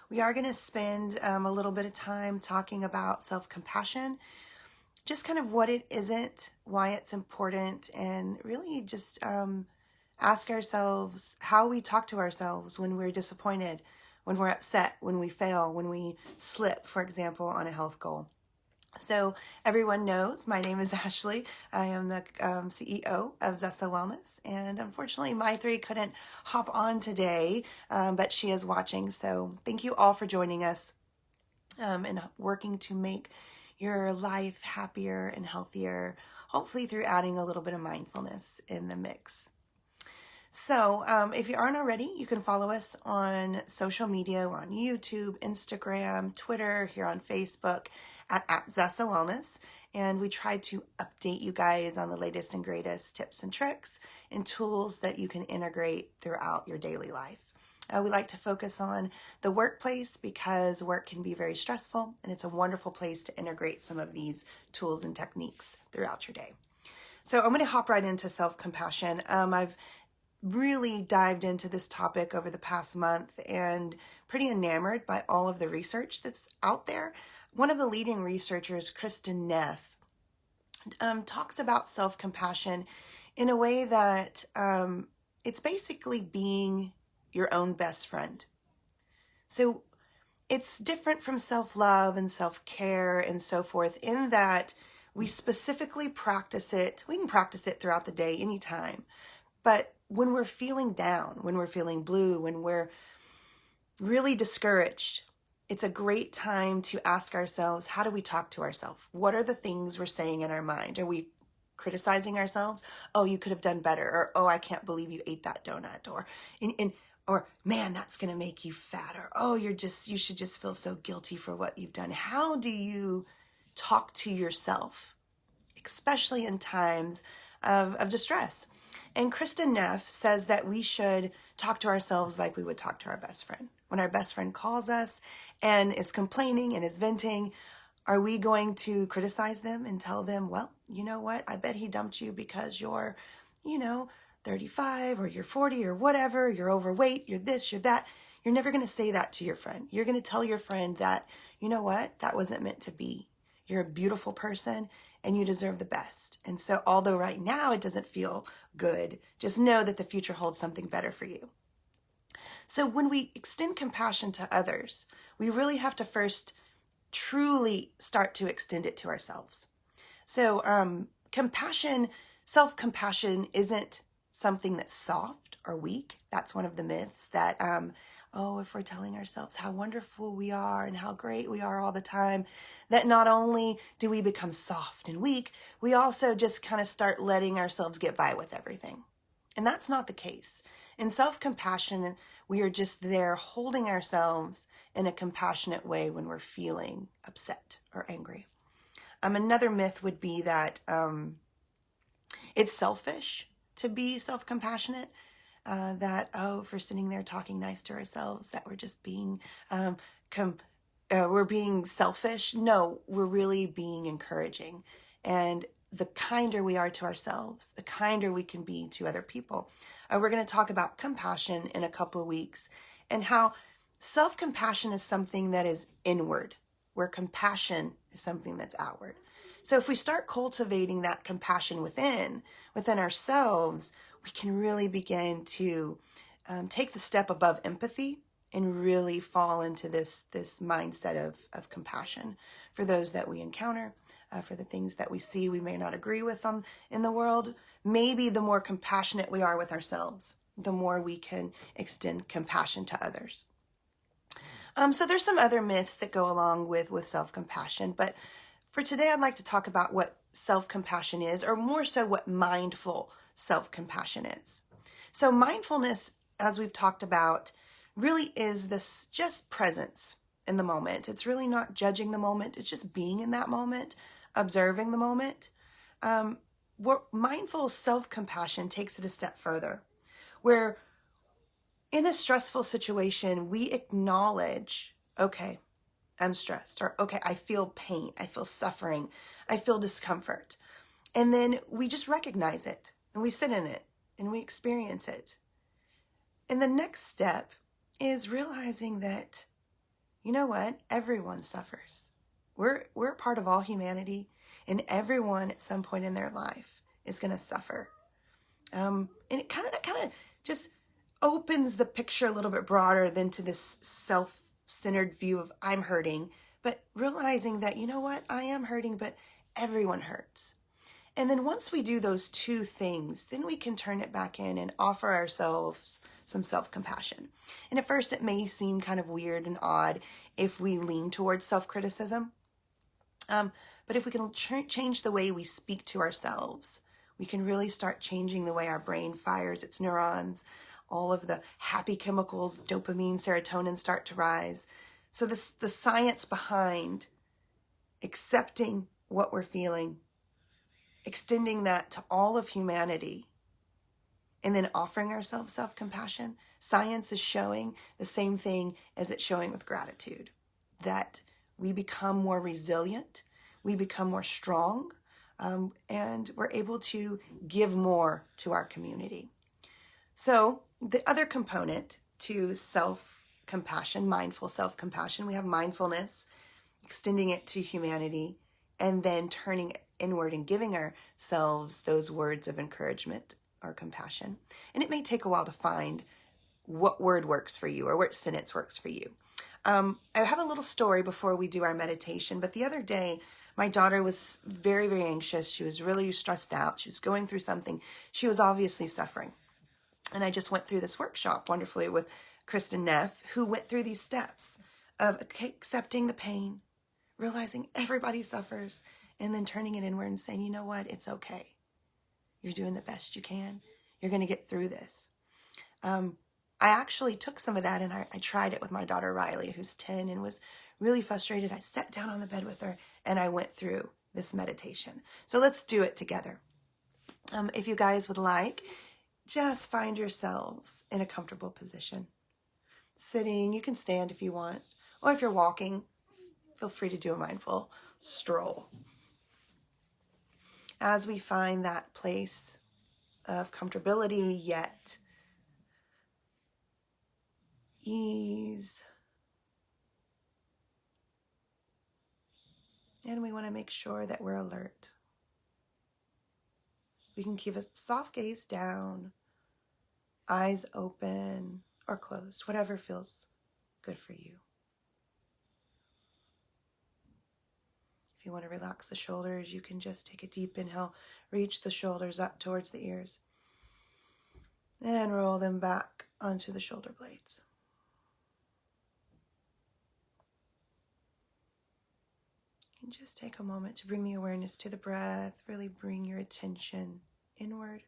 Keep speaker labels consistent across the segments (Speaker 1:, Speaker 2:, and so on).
Speaker 1: We are going to spend a little bit of time talking about self-compassion, just kind of what it isn't, why it's important, and really just ask ourselves how we talk to ourselves when we're disappointed, when we're upset, when we fail, when we slip, for example, on a health goal. So everyone knows my name is Ashley. I am the CEO of Zesa Wellness, and unfortunately my3 couldn't hop on today, but she is watching. So thank you all for joining us and working to make your life happier and healthier, hopefully through adding a little bit of mindfulness in the mix. So if you aren't already, you can follow us on social media. We're on YouTube, Instagram, Twitter, here on Facebook at Zesa Wellness. And we try to update you guys on the latest and greatest tips and tricks and tools that you can integrate throughout your daily life. We like to focus on the workplace because work can be very stressful, and it's a wonderful place to integrate some of these tools and techniques throughout your day. So I'm going to hop right into self-compassion. I've really dived into this topic over the past month and pretty enamored by all of the research that's out there. One of the leading researchers, Kristin Neff, talks about self-compassion in a way that it's basically being your own best friend. So it's different from self-love and self-care and so forth in that we specifically practice it. We can practice it throughout the day, anytime. But when we're feeling down, when we're feeling blue, when we're really discouraged, it's a great time to ask ourselves, how do we talk to ourselves? What are the things we're saying in our mind? Are we criticizing ourselves? Oh, you could have done better. Or, oh, I can't believe you ate that donut. Or man, that's going to make you fat. Or, oh, you should just feel so guilty for what you've done. How do you talk to yourself, especially in times of distress? And Kristin Neff says that we should talk to ourselves like we would talk to our best friend. When our best friend calls us and is complaining and is venting, are we going to criticize them and tell them, well, you know what? I bet he dumped you because you're, 35 or you're 40 or whatever. You're overweight. You're this, you're that. You're never going to say that to your friend. You're going to tell your friend that, you know what? That wasn't meant to be. You're a beautiful person and you deserve the best. And so although right now it doesn't feel good, just know that the future holds something better for you. So when we extend compassion to others, we really have to first truly start to extend it to ourselves. So self-compassion isn't something that's soft or weak. That's one of the myths that, if we're telling ourselves how wonderful we are and how great we are all the time, that not only do we become soft and weak, we also just kind of start letting ourselves get by with everything. And that's not the case. In self-compassion, we are just there holding ourselves in a compassionate way when we're feeling upset or angry. Another myth would be that it's selfish to be self-compassionate. If we're sitting there talking nice to ourselves, that we're just being, we're being selfish. No, we're really being encouraging. And the kinder we are to ourselves, the kinder we can be to other people. We're going to talk about compassion in a couple of weeks and how self-compassion is something that is inward, where compassion is something that's outward. So if we start cultivating that compassion within ourselves, we can really begin to take the step above empathy and really fall into this mindset of compassion for those that we encounter, for the things that we see we may not agree with them in the world. Maybe the more compassionate we are with ourselves, the more we can extend compassion to others. So there's some other myths that go along with self-compassion, but for today I'd like to talk about what self-compassion is, or more so what mindful self-compassion is. So mindfulness, as we've talked about, really is this just presence in the moment. It's really not judging the moment. It's just being in that moment, observing the moment. Mindful self-compassion takes it a step further, where in a stressful situation, we acknowledge, okay, I'm stressed, or okay, I feel pain, I feel suffering, I feel discomfort. And then we just recognize it and we sit in it and we experience it. And the next step is realizing that you know what? Everyone suffers. We're part of all humanity, and everyone at some point in their life is going to suffer. And it kind of just opens the picture a little bit broader than to this self-centered view of I'm hurting, but realizing that, you know what? I am hurting, but everyone hurts. And then once we do those two things, then we can turn it back in and offer ourselves some self-compassion. And at first it may seem kind of weird and odd if we lean towards self-criticism. But if we can change the way we speak to ourselves, we can really start changing the way our brain fires its neurons. All of the happy chemicals, dopamine, serotonin start to rise. So the science behind accepting what we're feeling, extending that to all of humanity, and then offering ourselves self-compassion, science is showing the same thing as it's showing with gratitude, that we become more resilient, we become more strong, and we're able to give more to our community. So the other component to self-compassion, mindful self-compassion, we have mindfulness, extending it to humanity, and then turning it inward and giving ourselves those words of encouragement or compassion. And it may take a while to find what word works for you or what sentence works for you. I have a little story before we do our meditation, but the other day, my daughter was very, very anxious. She was really stressed out. She was going through something. She was obviously suffering. And I just went through this workshop wonderfully with Kristin Neff, who went through these steps of accepting the pain, realizing everybody suffers, and then turning it inward and saying, you know what, it's okay. You're doing the best you can. You're going to get through this. I actually took some of that and I tried it with my daughter Riley, who's 10 and was really frustrated. I sat down on the bed with her and I went through this meditation. So let's do it together. If you guys would like, just find yourselves in a comfortable position. Sitting, you can stand if you want, or if you're walking, feel free to do a mindful stroll. As we find that place of comfortability yet ease, and we want to make sure that we're alert. We can keep a soft gaze down, eyes open or closed, whatever feels good for you. If you want to relax the shoulders, you can just take a deep inhale, reach the shoulders up towards the ears, and roll them back onto the shoulder blades. And just take a moment to bring the awareness to the breath, really bring your attention inward.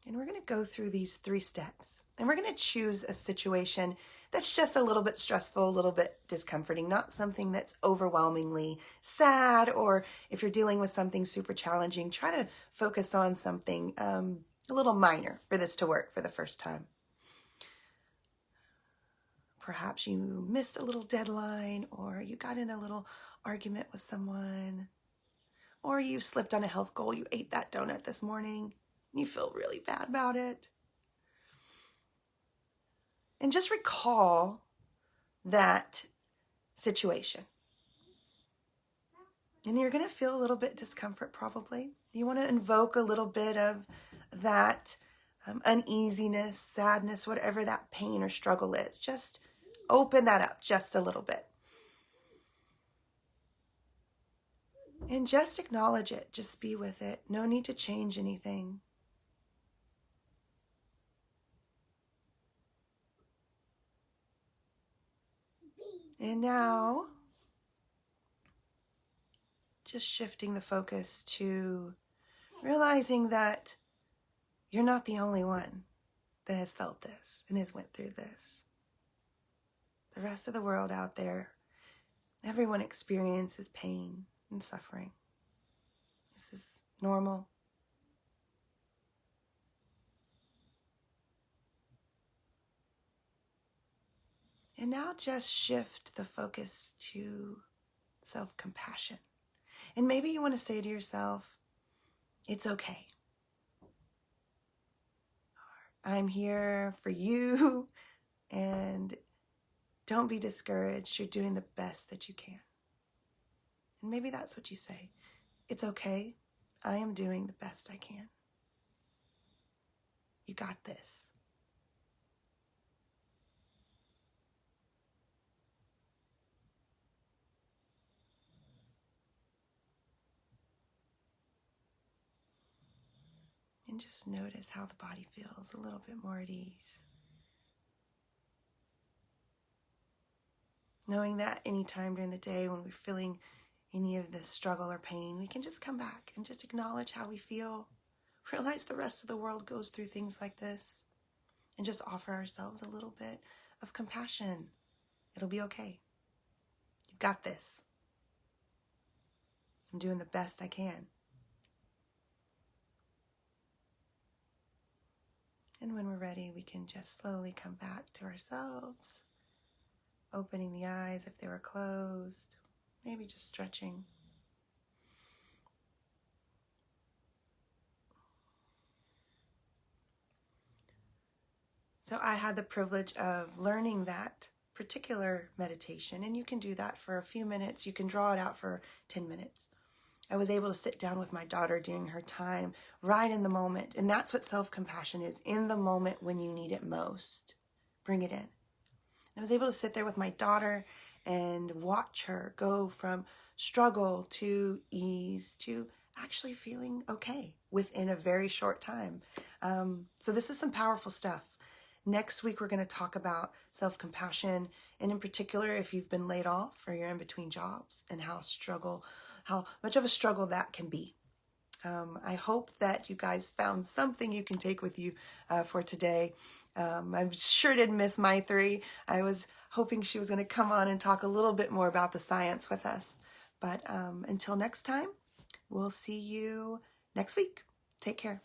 Speaker 1: And we're going to go through these 3 steps. And we're going to choose a situation that's just a little bit stressful, a little bit discomforting, not something that's overwhelmingly sad, or if you're dealing with something super challenging, try to focus on something a little minor for this to work for the first time. Perhaps you missed a little deadline, or you got in a little argument with someone, or you slipped on a health goal. You ate that donut this morning. You feel really bad about it. And just recall that situation. And you're going to feel a little bit discomfort probably. You want to invoke a little bit of that uneasiness, sadness, whatever that pain or struggle is. Just open that up just a little bit. And just acknowledge it. Just be with it. No need to change anything. And now, just shifting the focus to realizing that you're not the only one that has felt this and has went through this. The rest of the world out there, everyone experiences pain and suffering. This is normal. And now just shift the focus to self-compassion. And maybe you want to say to yourself, it's okay. I'm here for you, and don't be discouraged. You're doing the best that you can. And maybe that's what you say. It's okay. I am doing the best I can. You got this. And just notice how the body feels a little bit more at ease. Knowing that any time during the day when we're feeling any of this struggle or pain, we can just come back and just acknowledge how we feel. Realize the rest of the world goes through things like this. And just offer ourselves a little bit of compassion. It'll be okay. You've got this. I'm doing the best I can. And when we're ready, we can just slowly come back to ourselves, opening the eyes if they were closed, maybe just stretching. So I had the privilege of learning that particular meditation, and you can do that for a few minutes. You can draw it out for 10 minutes. I was able to sit down with my daughter during her time, right in the moment. And that's what self-compassion is, in the moment when you need it most. Bring it in. I was able to sit there with my daughter and watch her go from struggle to ease to actually feeling okay within a very short time. So this is some powerful stuff. Next week, we're going to talk about self-compassion, and in particular, if you've been laid off or you're in between jobs, and how much of a struggle that can be. I hope that you guys found something you can take with you for today. I sure did miss my three. I was hoping she was going to come on and talk a little bit more about the science with us. But until next time, we'll see you next week. Take care.